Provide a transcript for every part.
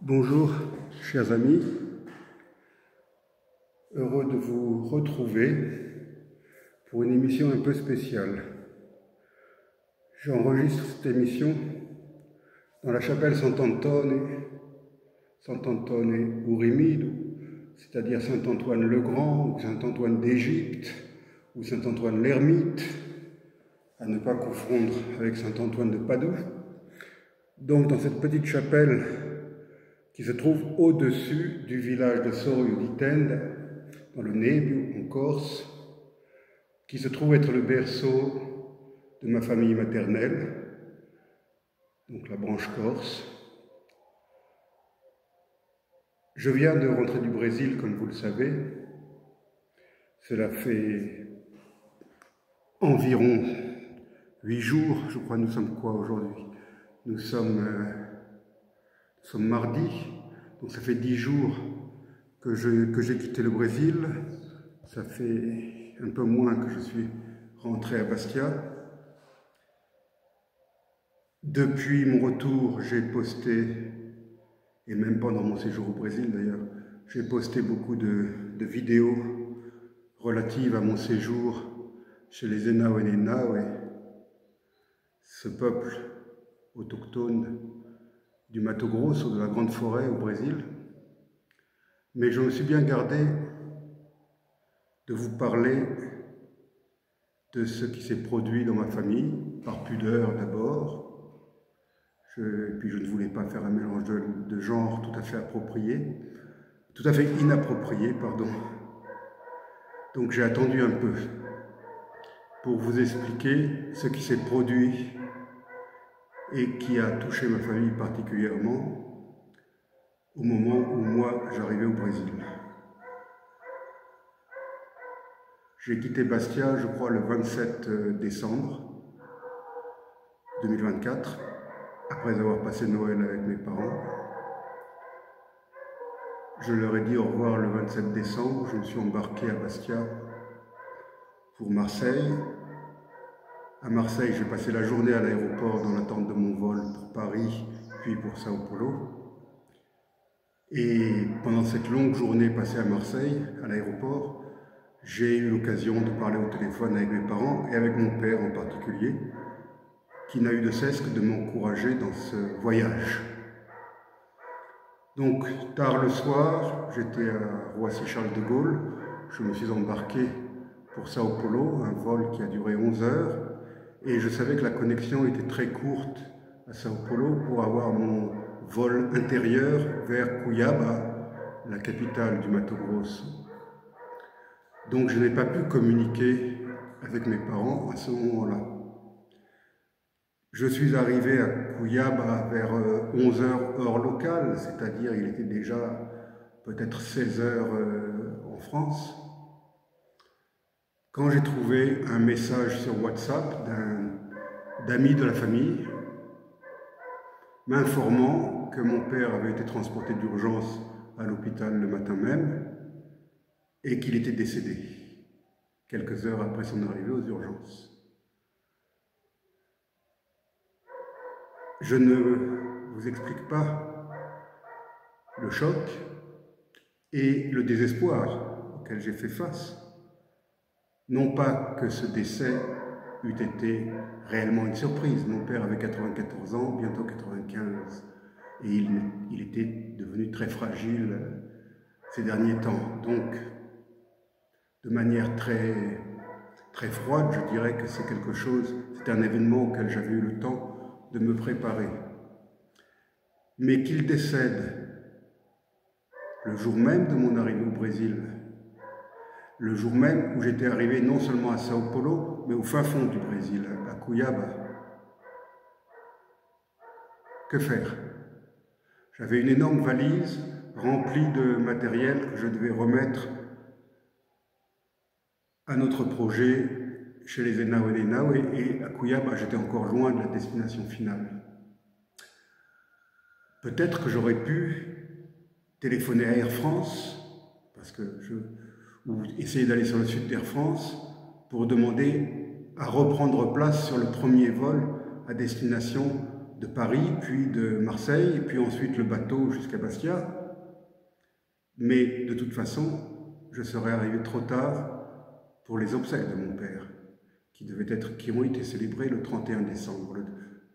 Bonjour, chers amis, heureux de vous retrouver pour une émission un peu spéciale. J'enregistre cette émission dans la chapelle Sant'Antone Urimido, c'est-à-dire Saint-Antoine le Grand, ou Saint-Antoine d'Égypte, ou Saint-Antoine l'Ermite, à ne pas confondre avec Saint-Antoine de Padoue. Donc dans cette petite chapelle qui se trouve au-dessus du village de Sorio di Tenda, dans le Nebbio, en Corse, qui se trouve être le berceau de ma famille maternelle, donc la branche corse. Je viens de rentrer du Brésil, comme vous le savez. Cela fait environ 8 jours, je crois. Nous sommes quoi aujourd'hui? Nous sommes mardi, donc ça fait 10 jours que j'ai quitté le Brésil. Ça fait un peu moins que je suis rentré à Bastia. Depuis mon retour, j'ai posté, et même pendant mon séjour au Brésil d'ailleurs, j'ai posté beaucoup de vidéos relatives à mon séjour chez les Enaue et Enaue, ce peuple autochtone du Mato Grosso, de la Grande Forêt au Brésil. Mais je me suis bien gardé de vous parler de ce qui s'est produit dans ma famille, par pudeur d'abord. Puis je ne voulais pas faire un mélange de genres tout à fait inapproprié, pardon. Donc j'ai attendu un peu pour vous expliquer ce qui s'est produit et qui a touché ma famille particulièrement au moment où moi j'arrivais au Brésil. J'ai quitté Bastia, je crois, le 27 décembre 2024, après avoir passé Noël avec mes parents. Je leur ai dit au revoir le 27 décembre, je me suis embarqué à Bastia pour Marseille. À Marseille, j'ai passé la journée à l'aéroport dans l'attente de mon vol pour Paris, puis pour Sao Paulo. Et pendant cette longue journée passée à Marseille, à l'aéroport, j'ai eu l'occasion de parler au téléphone avec mes parents et avec mon père en particulier, qui n'a eu de cesse que de m'encourager dans ce voyage. Donc, tard le soir, j'étais à Roissy-Charles de Gaulle, je me suis embarqué pour Sao Paulo, un vol qui a duré 11 heures, et je savais que la connexion était très courte à Sao Paulo pour avoir mon vol intérieur vers Cuiabá, la capitale du Mato Grosso. Donc je n'ai pas pu communiquer avec mes parents à ce moment-là. Je suis arrivé à Cuiabá vers 11 h heure locale, c'est-à-dire il était déjà peut-être 16 h en France, quand j'ai trouvé un message sur WhatsApp d'amis de la famille m'informant que mon père avait été transporté d'urgence à l'hôpital le matin même et qu'il était décédé quelques heures après son arrivée aux urgences. Je ne vous explique pas le choc et le désespoir auquel j'ai fait face. Non pas que ce décès eût été réellement une surprise. Mon père avait 94 ans, bientôt 95, et il était devenu très fragile ces derniers temps. Donc, de manière très froide, je dirais que c'est un événement auquel j'avais eu le temps de me préparer. Mais qu'il décède le jour même de mon arrivée au Brésil, le jour même où j'étais arrivé non seulement à Sao Paulo, mais au fin fond du Brésil, à Cuiabá. Que faire? J'avais une énorme valise remplie de matériel que je devais remettre à notre projet chez les Enaue et Enaue, et à Cuiabá, j'étais encore loin de la destination finale. Peut-être que j'aurais pu téléphoner à Air France, ou essayer d'aller sur le site d'Air France pour demander à reprendre place sur le premier vol à destination de Paris, puis de Marseille, puis ensuite le bateau jusqu'à Bastia. Mais de toute façon, je serais arrivé trop tard pour les obsèques de mon père, qui ont été célébrées le 31 décembre,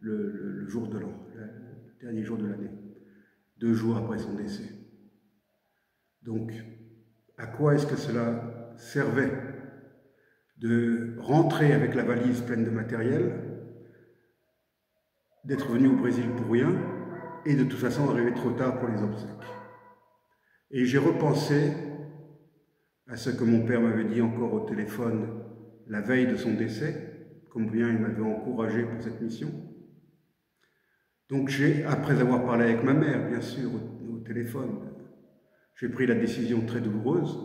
le jour de l'an, le dernier jour de l'année, 2 jours après son décès. Donc, à quoi est-ce que cela servait de rentrer avec la valise pleine de matériel, d'être venu au Brésil pour rien, et de toute façon arriver trop tard pour les obsèques. Et j'ai repensé à ce que mon père m'avait dit encore au téléphone la veille de son décès, combien il m'avait encouragé pour cette mission. Donc après avoir parlé avec ma mère, bien sûr, au téléphone, j'ai pris la décision très douloureuse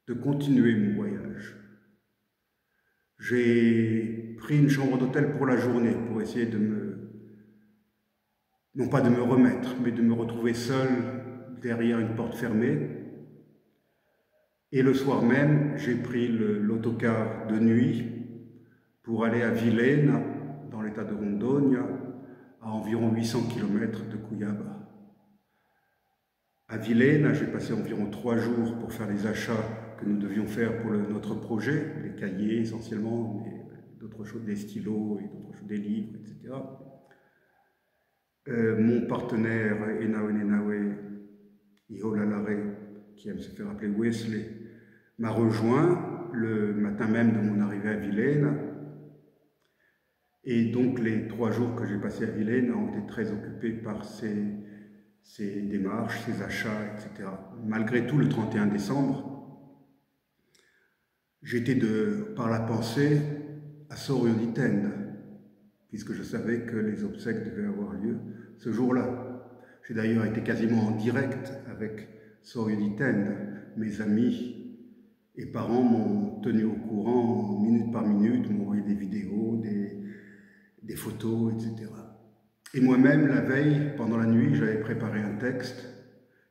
de continuer mon voyage. J'ai pris une chambre d'hôtel pour la journée, pour essayer non pas de me remettre, mais de me retrouver seul derrière une porte fermée. Et le soir même, j'ai pris l'autocar de nuit pour aller à Vilaine, dans l'état de Rondônia, à environ 800 km de Cuiabá. À Vilaine, j'ai passé environ 3 jours pour faire les achats que nous devions faire pour notre projet, les cahiers essentiellement, mais d'autres choses, des stylos, et d'autres choses, des livres, etc. Mon partenaire, Enawe Nenawe Iholalare, qui aime se faire appeler Wesley, m'a rejoint le matin même de mon arrivée à Vilaine. Et donc les 3 jours que j'ai passés à Vilaine ont été très occupés par ces démarches, ces achats, etc. Malgré tout, le 31 décembre, j'étais par la pensée à Sorioditende, puisque je savais que les obsèques devaient avoir lieu ce jour-là. J'ai d'ailleurs été quasiment en direct avec Sorioditende. Mes amis et parents m'ont tenu au courant minute par minute, m'ont envoyé des vidéos, des photos, etc. Et moi-même, la veille, pendant la nuit, j'avais préparé un texte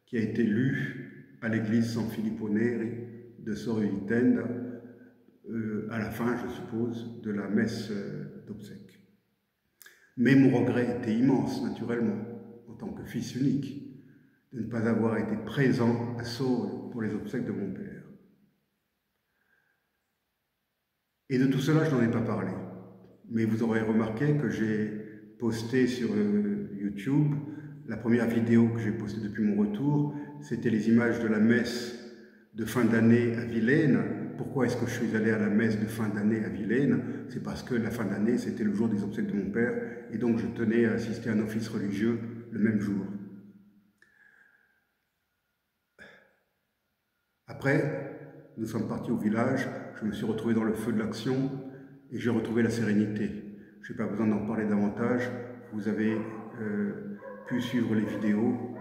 qui a été lu à l'église San Filippo Neri de Sorioditende, à la fin, je suppose, de la messe d'obsèques. Mais mon regret était immense, naturellement, en tant que fils unique, de ne pas avoir été présent à Sorio pour les obsèques de mon père. Et de tout cela, je n'en ai pas parlé. Mais vous aurez remarqué que j'ai posté sur YouTube, la première vidéo que j'ai postée depuis mon retour, c'était les images de la messe de fin d'année à Vilaine. Pourquoi est-ce que je suis allé à la messe de fin d'année à Vilaine? C'est parce que la fin d'année, c'était le jour des obsèques de mon père, et donc je tenais à assister à un office religieux le même jour. Après, nous sommes partis au village, je me suis retrouvé dans le feu de l'action et j'ai retrouvé la sérénité. Je n'ai pas besoin d'en parler davantage, vous avez pu suivre les vidéos,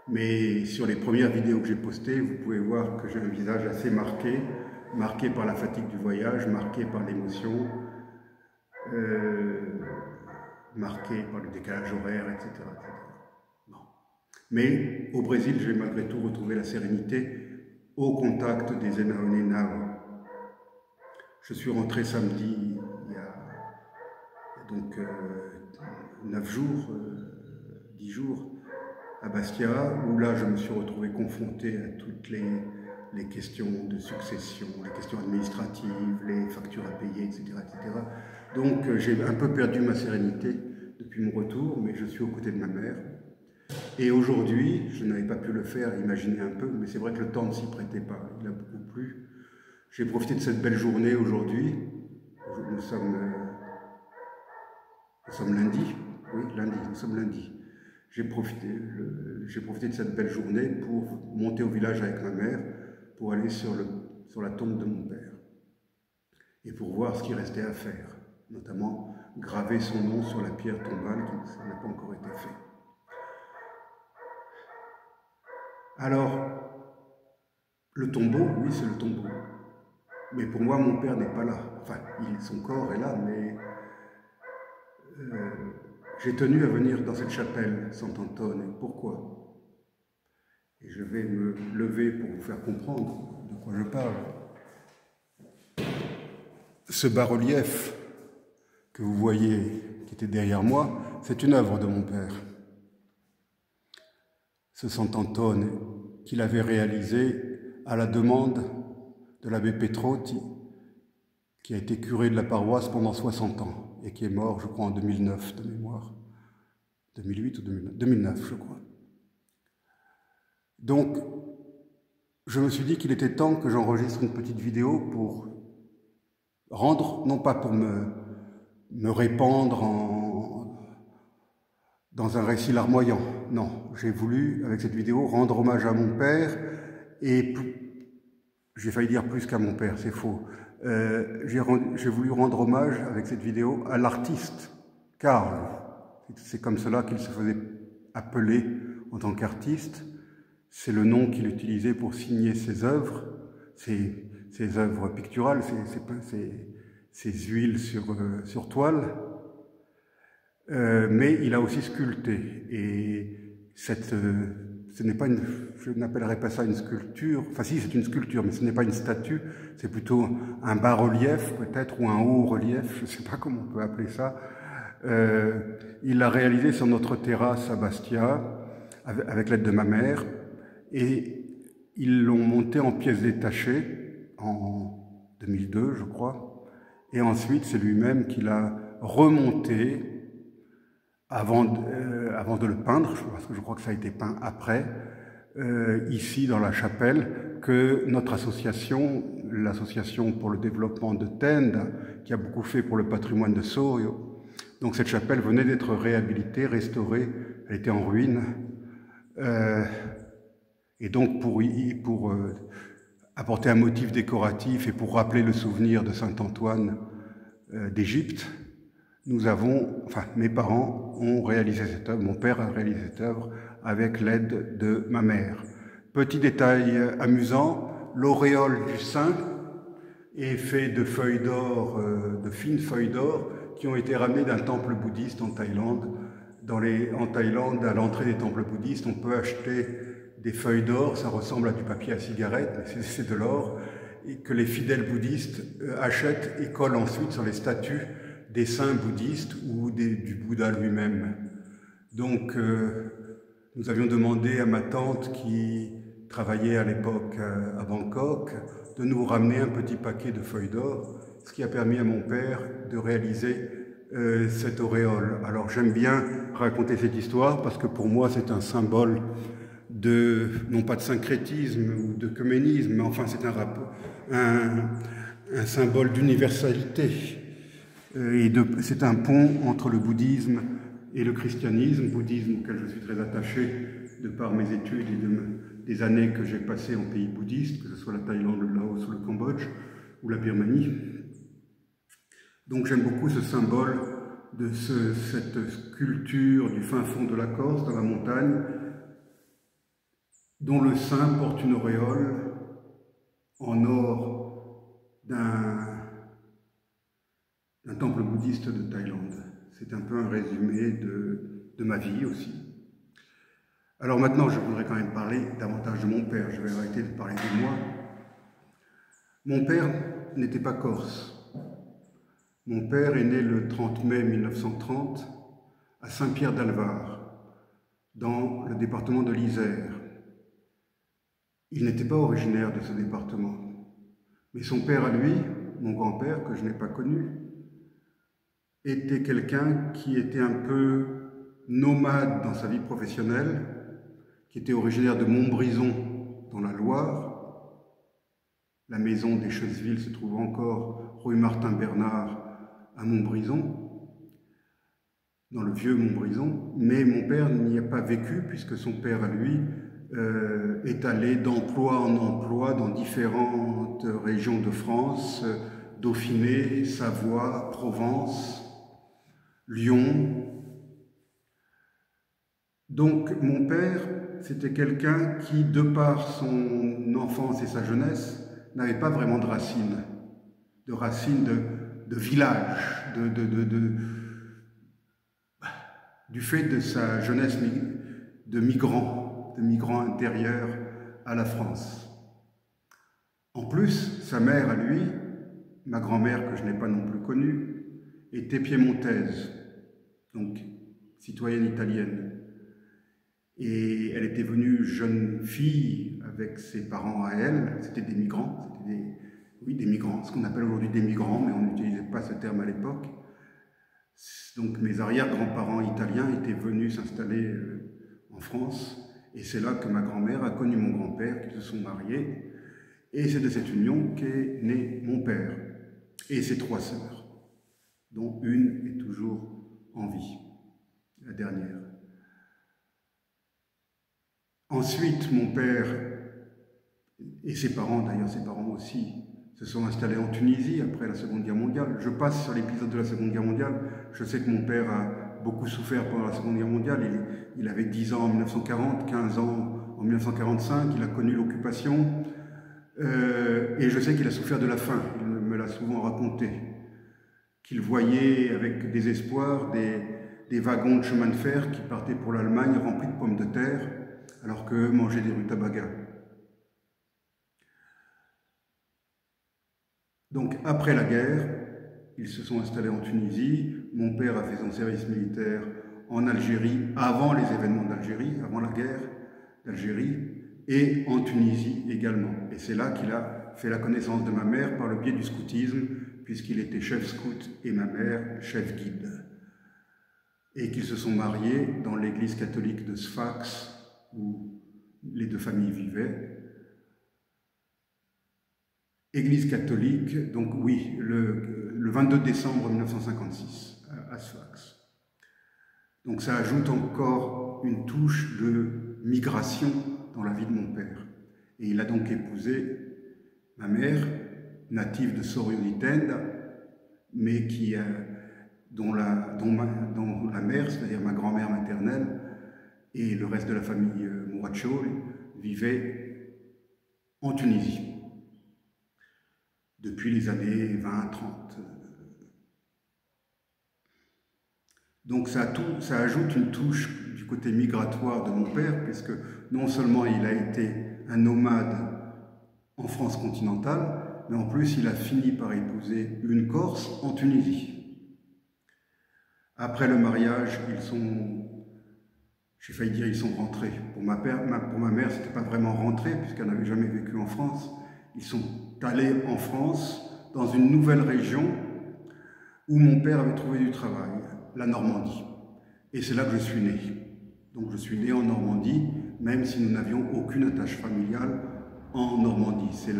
mais sur les premières vidéos que j'ai postées, vous pouvez voir que j'ai un visage assez marqué par la fatigue du voyage, marqué par l'émotion, marqué par le décalage horaire, etc. Bon. Mais au Brésil, j'ai malgré tout retrouvé la sérénité au contact des Enawe Nenawe. Je suis rentré samedi, il y a donc 9 jours, 10 jours, à Bastia, où là je me suis retrouvé confronté à toutes les questions de succession, les questions administratives, les factures à payer, etc. etc. Donc j'ai un peu perdu ma sérénité depuis mon retour, mais je suis aux côtés de ma mère. Et aujourd'hui, je n'avais pas pu le faire, imaginer un peu, mais c'est vrai que le temps ne s'y prêtait pas, il a beaucoup plu. J'ai profité de cette belle journée aujourd'hui. Nous sommes lundi, oui, lundi, nous sommes lundi. J'ai profité de cette belle journée pour monter au village avec ma mère, pour aller sur la tombe de mon père, et pour voir ce qui restait à faire, notamment graver son nom sur la pierre tombale, ça n'a pas encore été fait. Alors, le tombeau, oui, c'est le tombeau. Mais pour moi, mon père n'est pas là. Enfin, son corps est là, mais j'ai tenu à venir dans cette chapelle Sant'Antone. Pourquoi? Et je vais me lever pour vous faire comprendre de quoi je parle. Ce bas-relief que vous voyez qui était derrière moi, c'est une œuvre de mon père. Ce Sant'Antone qu'il avait réalisé à la demande de l'abbé Petrotti, qui a été curé de la paroisse pendant 60 ans et qui est mort, je crois, en 2009 de mémoire. 2008 ou 2009, je crois. Donc, je me suis dit qu'il était temps que j'enregistre une petite vidéo pour rendre, non pas pour me répandre dans un récit larmoyant, non. J'ai voulu, avec cette vidéo, rendre hommage à mon père et j'ai failli dire plus qu'à mon père, c'est faux. J'ai voulu rendre hommage avec cette vidéo à l'artiste Karl. C'est comme cela qu'il se faisait appeler en tant qu'artiste. C'est le nom qu'il utilisait pour signer ses œuvres, ses œuvres picturales, ses huiles sur toile. Mais il a aussi sculpté. Et ce n'est pas je n'appellerais pas ça une sculpture. Enfin si, c'est une sculpture, mais ce n'est pas une statue. C'est plutôt un bas-relief peut-être, ou un haut-relief, je ne sais pas comment on peut appeler ça. Il l'a réalisé sur notre terrasse à Bastia, avec l'aide de ma mère. Et ils l'ont monté en pièces détachées en 2002, je crois. Et ensuite, c'est lui-même qui l'a remonté avant de le peindre, parce que je crois que ça a été peint après, ici dans la chapelle, que notre association, l'association pour le développement de Tende, qui a beaucoup fait pour le patrimoine de Sorio. Donc cette chapelle venait d'être réhabilitée, restaurée, elle était en ruine. Et donc pour apporter un motif décoratif et pour rappeler le souvenir de Saint Antoine d'Égypte, mes parents ont réalisé cette œuvre, mon père a réalisé cette œuvre avec l'aide de ma mère. Petit détail amusant, l'auréole du saint est fait de feuilles d'or, de fines feuilles d'or qui ont été ramenées d'un temple bouddhiste en Thaïlande. En Thaïlande, à l'entrée des temples bouddhistes, on peut acheter des feuilles d'or, ça ressemble à du papier à cigarette, mais c'est de l'or, et que les fidèles bouddhistes achètent et collent ensuite sur les statues des saints bouddhistes ou du Bouddha lui-même. Donc, nous avions demandé à ma tante qui travaillait à l'époque à Bangkok de nous ramener un petit paquet de feuilles d'or, ce qui a permis à mon père de réaliser cette auréole. Alors j'aime bien raconter cette histoire parce que pour moi c'est un symbole non pas de syncrétisme ou de communisme, mais enfin c'est un symbole d'universalité. C'est un pont entre le bouddhisme et le christianisme, bouddhisme auquel je suis très attaché de par mes études et des années que j'ai passées en pays bouddhistes, que ce soit la Thaïlande, le Laos ou le Cambodge, ou la Birmanie. Donc j'aime beaucoup ce symbole de cette sculpture du fin fond de la Corse, dans la montagne, dont le saint porte une auréole en or d'un temple bouddhiste de Thaïlande. C'est un peu un résumé de ma vie aussi. Alors maintenant, je voudrais quand même parler davantage de mon père. Je vais arrêter de parler de moi. Mon père n'était pas corse. Mon père est né le 30 mai 1930 à Saint-Pierre-d'Alvar, dans le département de l'Isère. Il n'était pas originaire de ce département. Mais son père à lui, mon grand-père, que je n'ai pas connu, était quelqu'un qui était un peu nomade dans sa vie professionnelle, qui était originaire de Montbrison, dans la Loire. La maison des Chevesville se trouve encore rue Martin-Bernard à Montbrison, dans le vieux Montbrison. Mais mon père n'y a pas vécu, puisque son père à lui est allé d'emploi en emploi dans différentes régions de France, Dauphiné, Savoie, Provence, Lyon. Donc mon père, c'était quelqu'un qui, de par son enfance et sa jeunesse, n'avait pas vraiment de racines de village, du fait de sa jeunesse de migrant intérieur à la France. En plus, sa mère à lui, ma grand-mère que je n'ai pas non plus connue, était piémontaise. donc citoyenne italienne. Et elle était venue jeune fille avec ses parents à elle, c'était des migrants, des migrants, ce qu'on appelle aujourd'hui des migrants, mais on n'utilisait pas ce terme à l'époque. Donc mes arrière-grands-parents italiens étaient venus s'installer en France, et c'est là que ma grand-mère a connu mon grand-père, qui se sont mariés, et c'est de cette union qu'est né mon père et ses 3 sœurs, dont une est toujours en vie, la dernière. Ensuite, mon père et ses parents, d'ailleurs ses parents aussi, se sont installés en Tunisie après la Seconde Guerre mondiale. Je passe sur l'épisode de la Seconde Guerre mondiale. Je sais que mon père a beaucoup souffert pendant la Seconde Guerre mondiale. Il avait 10 ans en 1940, 15 ans en 1945. Il a connu l'occupation. Et je sais qu'il a souffert de la faim. Il me l'a souvent raconté. Qu'il voyait avec désespoir des wagons de chemin de fer qui partaient pour l'Allemagne remplis de pommes de terre, alors qu'eux mangeaient des rutabagas. Donc, après la guerre, ils se sont installés en Tunisie. Mon père a fait son service militaire en Algérie, avant les événements d'Algérie, avant la guerre d'Algérie, et en Tunisie également. Et c'est là qu'il a fait la connaissance de ma mère par le biais du scoutisme, puisqu'il était chef scout et ma mère chef guide. Et qu'ils se sont mariés dans l'église catholique de Sfax, où les 2 familles vivaient. Église catholique, donc oui, le 22 décembre 1956, à Sfax. Donc ça ajoute encore une touche de migration dans la vie de mon père. Et il a donc épousé ma mère, native de Sorio-di-Tenda, mais dont la mère, c'est-à-dire ma grand-mère maternelle, et le reste de la famille Mouraccioli, vivaient en Tunisie depuis les années 20-30. Donc ça ajoute une touche du côté migratoire de mon père, puisque non seulement il a été un nomade en France continentale, mais en plus il a fini par épouser une Corse en Tunisie. Après le mariage, j'ai failli dire ils sont rentrés. Pour ma mère, c'était pas vraiment rentré, puisqu'elle n'avait jamais vécu en France. Ils sont allés en France, dans une nouvelle région où mon père avait trouvé du travail, la Normandie. Et c'est là que je suis né. Donc je suis né en Normandie, même si nous n'avions aucune attache familiale en Normandie. C'est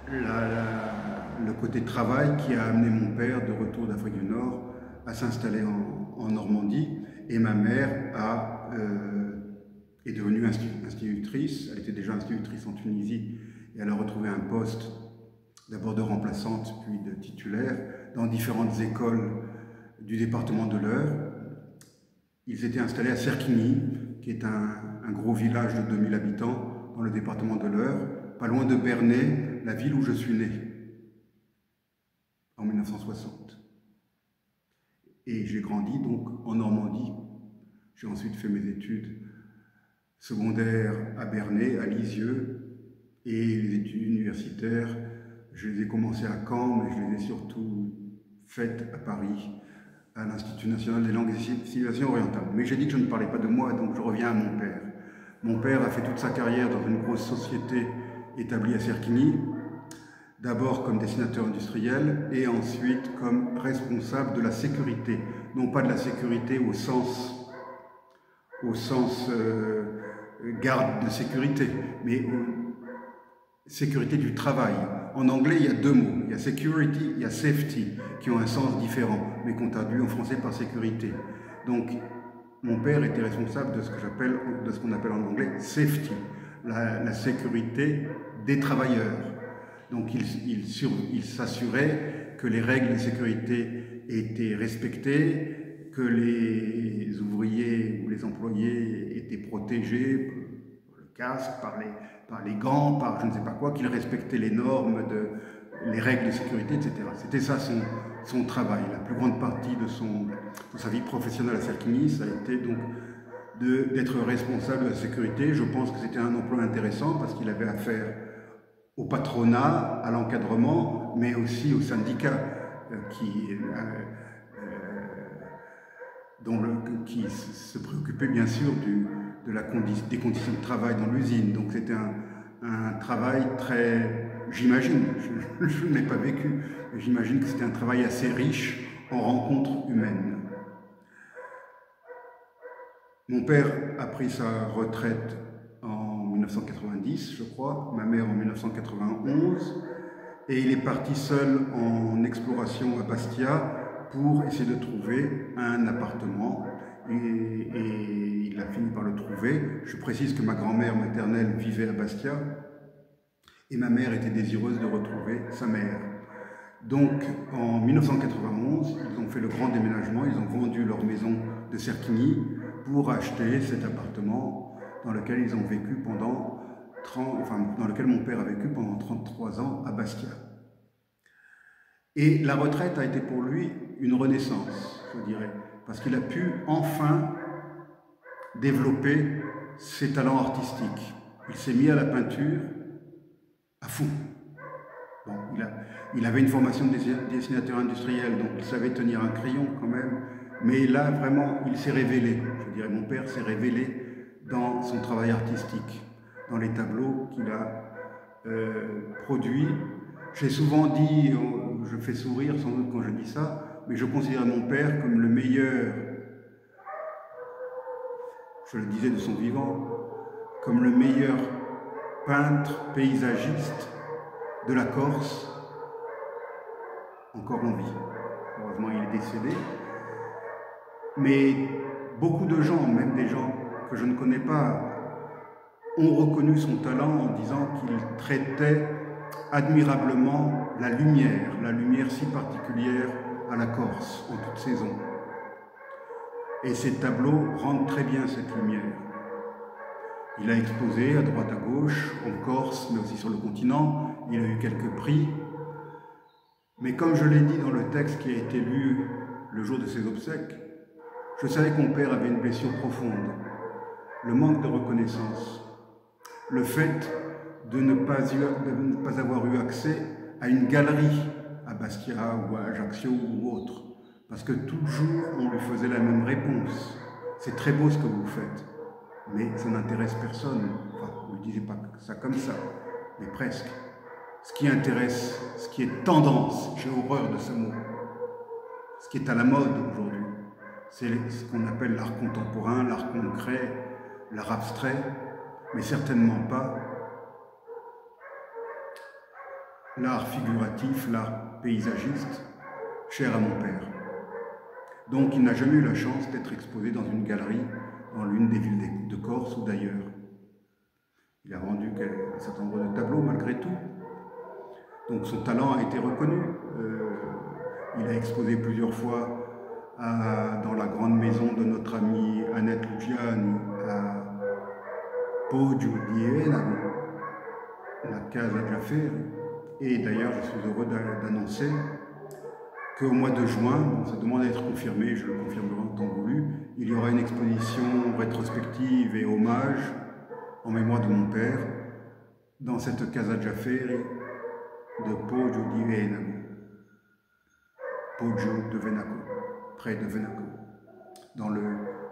le côté travail qui a amené mon père de retour d'Afrique du Nord à s'installer en Normandie. Et ma mère est devenue institutrice. Elle était déjà institutrice en Tunisie et elle a retrouvé un poste d'abord de remplaçante puis de titulaire dans différentes écoles du département de l'Eure. Ils étaient installés à Serquigny, qui est un gros village de 2000 habitants dans le département de l'Eure, pas loin de Bernay, la ville où je suis né, en 1960. Et j'ai grandi donc en Normandie. J'ai ensuite fait mes études secondaires à Bernay, à Lisieux, et les études universitaires, je les ai commencées à Caen, mais je les ai surtout faites à Paris, à l'Institut national des langues et civilisations orientales. Mais j'ai dit que je ne parlais pas de moi, donc je reviens à mon père. Mon père a fait toute sa carrière dans une grosse société établie à Serquigny, d'abord comme dessinateur industriel et ensuite comme responsable de la sécurité. Non pas de la sécurité au sens garde de sécurité, mais sécurité du travail. En anglais, il y a 2 mots. Il y a security, il y a safety, qui ont un sens différent, mais qu'on traduit en français par sécurité. Donc, mon père était responsable de ce qu'on appelle en anglais safety, la sécurité des travailleurs. Donc, il s'assurait que les règles de sécurité étaient respectées, que les ouvriers ou les employés étaient protégés par le casque, par les gants, par je ne sais pas quoi, qu'il respectait les normes, les règles de sécurité, etc. C'était ça son travail. La plus grande partie de sa vie professionnelle à Serquigny, ça a été donc d'être responsable de la sécurité. Je pense que c'était un emploi intéressant parce qu'il avait affaire au patronat, à l'encadrement, mais aussi aux syndicats qui qui se préoccupait bien sûr des conditions de travail dans l'usine. Donc c'était un travail très, j'imagine, je ne l'ai pas vécu, mais j'imagine que c'était un travail assez riche en rencontres humaines. Mon père a pris sa retraite en 1990, je crois, ma mère en 1991, et il est parti seul en exploration à Bastia pour essayer de trouver un appartement, et il a fini par le trouver. Je précise que ma grand-mère maternelle vivait à Bastia, et ma mère était désireuse de retrouver sa mère. Donc en 1991, ils ont fait le grand déménagement, ils ont vendu leur maison de Cerquigny pour acheter cet appartement dans lequel ils ont vécu pendant dans lequel mon père a vécu pendant 33 ans à Bastia. Et la retraite a été pour lui une renaissance, je dirais, parce qu'il a pu enfin développer ses talents artistiques. Il s'est mis à la peinture à fond. Bon, il avait une formation de dessinateur industriel, donc il savait tenir un crayon quand même, mais là vraiment il s'est révélé, je dirais mon père s'est révélé dans son travail artistique, dans les tableaux qu'il a produits. J'ai souvent dit, je fais sourire sans doute quand je dis ça, mais je considère mon père comme le meilleur, je le disais de son vivant, comme le meilleur peintre paysagiste de la Corse, encore en vie. Heureusement, il est décédé. Mais beaucoup de gens, même des gens que je ne connais pas, ont reconnu son talent en disant qu'il traitait admirablement la lumière si particulière à la Corse en toute saison. Et ces tableaux rendent très bien cette lumière. Il a exposé à droite à gauche, en Corse, mais aussi sur le continent. Il a eu quelques prix. Mais comme je l'ai dit dans le texte qui a été lu le jour de ses obsèques, je savais que mon père avait une blessure profonde, le manque de reconnaissance, le fait de ne pas avoir eu accès à une galerie à Bastia ou à Ajaccio ou autre, parce que toujours on lui faisait la même réponse. C'est très beau ce que vous faites, mais ça n'intéresse personne. Enfin, vous ne disiez pas ça comme ça, mais presque. Ce qui intéresse, ce qui est tendance, j'ai horreur de ce mot, ce qui est à la mode aujourd'hui, c'est ce qu'on appelle l'art contemporain, l'art concret, l'art abstrait, mais certainement pas l'art figuratif, l'art paysagiste, cher à mon père. Donc il n'a jamais eu la chance d'être exposé dans une galerie dans l'une des villes de Corse ou d'ailleurs. Il a vendu un certain nombre de tableaux malgré tout. Donc son talent a été reconnu. Il a exposé plusieurs fois dans la grande maison de notre amie Annette Luciani à Poggio di Enago, la Casa Giafferi. Et d'ailleurs, je suis heureux d'annoncer qu'au mois de juin, ça demande à être confirmé, je le confirmerai en temps voulu, il y aura une exposition rétrospective et hommage en mémoire de mon père dans cette Casa Giafferi de Poggio di Venaco, Poggio de Venaco, près de Venaco, dans le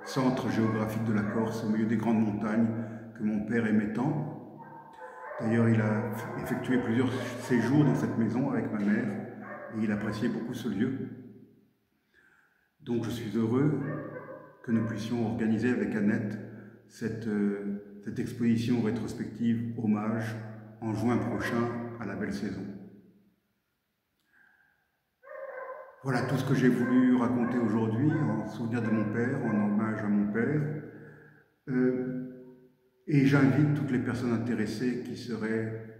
centre géographique de la Corse, au milieu des grandes montagnes que mon père aimait tant. D'ailleurs, il a effectué plusieurs séjours dans cette maison avec ma mère et il appréciait beaucoup ce lieu. Donc je suis heureux que nous puissions organiser avec Annette cette exposition rétrospective hommage en juin prochain à la belle saison. Voilà tout ce que j'ai voulu raconter aujourd'hui en souvenir de mon père, en hommage à mon père. Et j'invite toutes les personnes intéressées qui seraient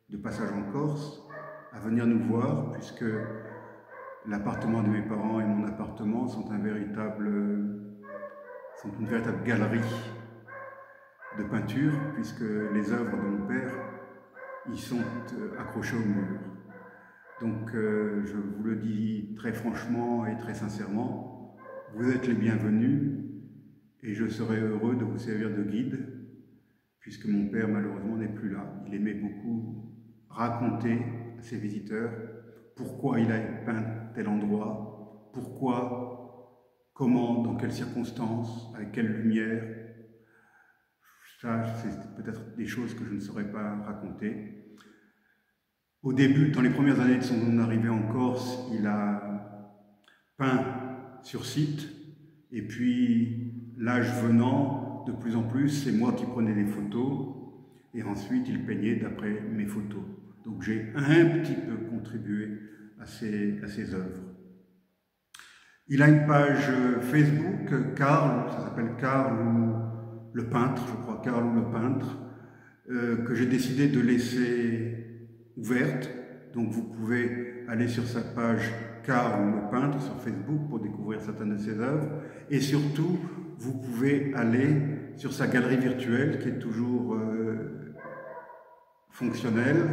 de passage en Corse à venir nous voir, puisque l'appartement de mes parents et mon appartement sont une véritable galerie de peinture, puisque les œuvres de mon père y sont accrochées au mur. Donc je vous le dis très franchement et très sincèrement, vous êtes les bienvenus et je serai heureux de vous servir de guide, puisque mon père malheureusement n'est plus là. Il aimait beaucoup raconter à ses visiteurs pourquoi il a peint tel endroit, pourquoi, comment, dans quelles circonstances, avec quelle lumière. Ça, c'est peut-être des choses que je ne saurais pas raconter. Au début, dans les premières années de son arrivée en Corse, il a peint sur site, et puis, l'âge venant, de plus en plus, c'est moi qui prenais les photos, et ensuite il peignait d'après mes photos. Donc j'ai un petit peu contribué à ses œuvres. Il a une page Facebook, Karl, ça s'appelle Karl ou le peintre, je crois, Karl ou le peintre, que j'ai décidé de laisser ouverte. Donc vous pouvez aller sur sa page Karl ou le peintre sur Facebook pour découvrir certaines de ses œuvres. Et surtout, vous pouvez aller sur sa galerie virtuelle qui est toujours fonctionnelle.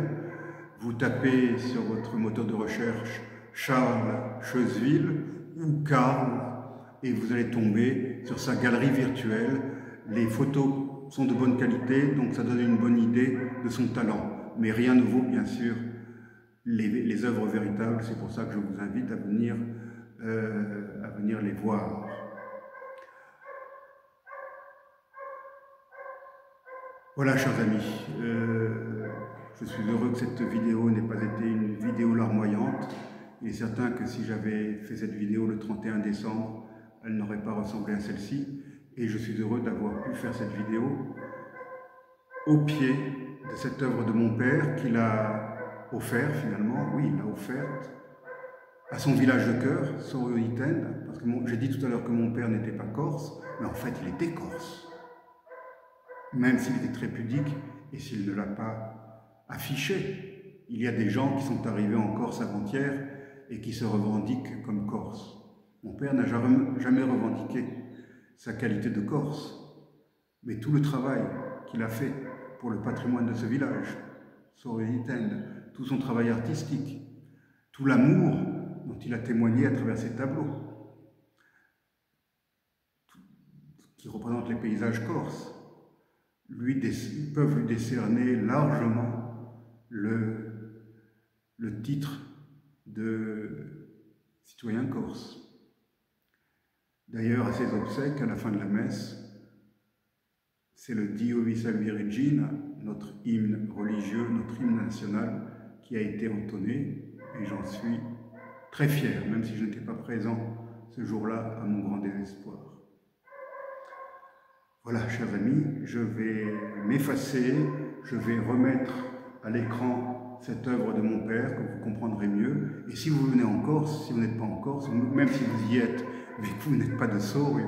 Vous tapez sur votre moteur de recherche Charles Chezeville ou Karl et vous allez tomber sur sa galerie virtuelle. Les photos sont de bonne qualité, donc ça donne une bonne idée de son talent. Mais rien ne vaut bien sûr les œuvres véritables, c'est pour ça que je vous invite à venir les voir. Voilà, chers amis, je suis heureux que cette vidéo n'ait pas été une vidéo larmoyante. Il est certain que si j'avais fait cette vidéo le 31 décembre, elle n'aurait pas ressemblé à celle-ci. Et je suis heureux d'avoir pu faire cette vidéo au pied de cette œuvre de mon père qu'il a offert finalement, oui, il l'a offerte à son village de cœur, Soro-Itène, parce que j'ai dit tout à l'heure que mon père n'était pas corse, mais en fait il était corse. Même s'il était très pudique et s'il ne l'a pas affiché. Il y a des gens qui sont arrivés en Corse avant-hier et qui se revendiquent comme Corse. Mon père n'a jamais revendiqué sa qualité de Corse, mais tout le travail qu'il a fait pour le patrimoine de ce village, Soro-Itène, tout son travail artistique, tout l'amour dont il a témoigné à travers ses tableaux, qui représentent les paysages corses, peuvent lui décerner largement le titre de citoyen corse. D'ailleurs, à ses obsèques, à la fin de la messe, c'est le Dio vi salvi Regina, notre hymne religieux, notre hymne national, qui a été entonné, et j'en suis très fier, même si je n'étais pas présent ce jour-là, à mon grand désespoir. Voilà, chers amis, je vais m'effacer, je vais remettre à l'écran cette œuvre de mon père, que vous comprendrez mieux. Et si vous venez en Corse, si vous n'êtes pas en Corse, même si vous y êtes, mais que vous n'êtes pas de Soro,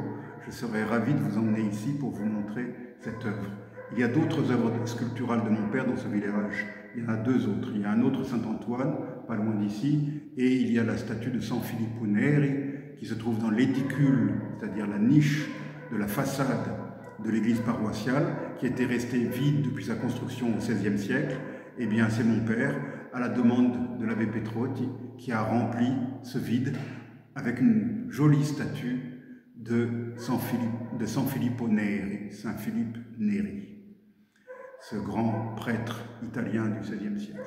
je serais ravi de vous emmener ici pour vous montrer cette œuvre. Il y a d'autres œuvres sculpturales de mon père dans ce village. Il y en a deux autres. Il y a un autre Saint-Antoine, pas loin d'ici, et il y a la statue de San Filippo Neri, qui se trouve dans l'édicule, c'est-à-dire la niche de la façade de l'église paroissiale, qui était restée vide depuis sa construction au XVIe siècle. Eh bien, c'est mon père, à la demande de l'abbé Petrotti, qui a rempli ce vide avec une jolie statue de San Filippo Neri, Saint Philippe Neri, ce grand prêtre italien du XVIe siècle.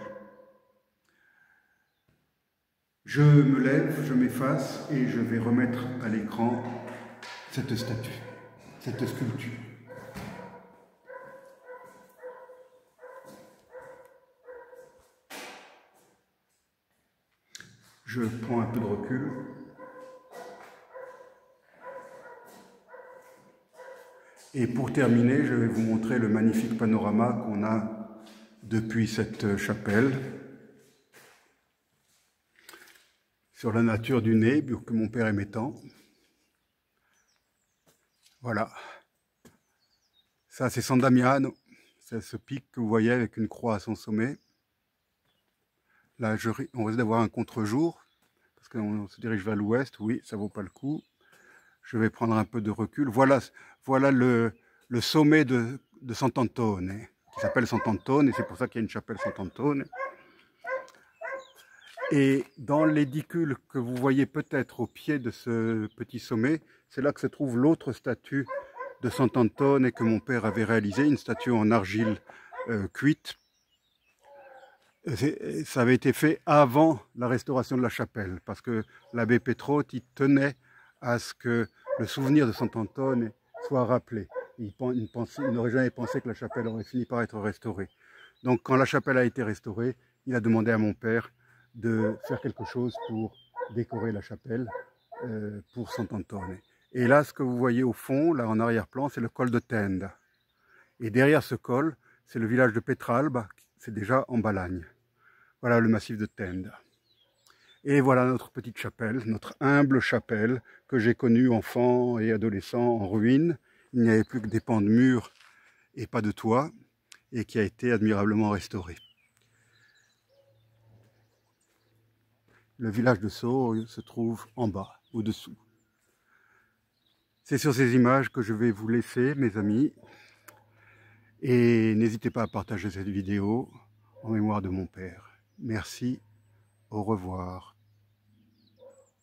Je me lève, je m'efface et je vais remettre à l'écran cette statue, cette sculpture. Je prends un peu de recul. Et pour terminer, je vais vous montrer le magnifique panorama qu'on a depuis cette chapelle sur la nature du Nebbio que mon père aimait tant. Voilà. Ça, c'est San Damiano. C'est ce pic que vous voyez avec une croix à son sommet. Là, on risque d'avoir un contre-jour parce qu'on se dirige vers l'ouest. Oui, ça vaut pas le coup. Je vais prendre un peu de recul. Voilà le sommet de Sant'Antone, qui s'appelle Sant'Antone, et c'est pour ça qu'il y a une chapelle Sant'Antone. Et dans l'édicule que vous voyez peut-être au pied de ce petit sommet, c'est là que se trouve l'autre statue de Sant'Antone que mon père avait réalisée, une statue en argile cuite. Ça avait été fait avant la restauration de la chapelle, parce que l'abbé Petrotti tenait à ce que le souvenir de Sant'Antone soit rappelé. Il n'aurait jamais pensé que la chapelle aurait fini par être restaurée. Donc quand la chapelle a été restaurée, il a demandé à mon père de faire quelque chose pour décorer la chapelle pour Sant'Antone. Et là, ce que vous voyez au fond, là en arrière-plan, c'est le col de Tenda. Et derrière ce col, c'est le village de Petralba, c'est déjà en Balagne. Voilà le massif de Tenda. Et voilà notre petite chapelle, notre humble chapelle que j'ai connue enfant et adolescent en ruine. Il n'y avait plus que des pans de murs et pas de toit, et qui a été admirablement restaurée. Le village de Sceaux se trouve en bas, au-dessous. C'est sur ces images que je vais vous laisser, mes amis. Et n'hésitez pas à partager cette vidéo en mémoire de mon père. Merci, au revoir.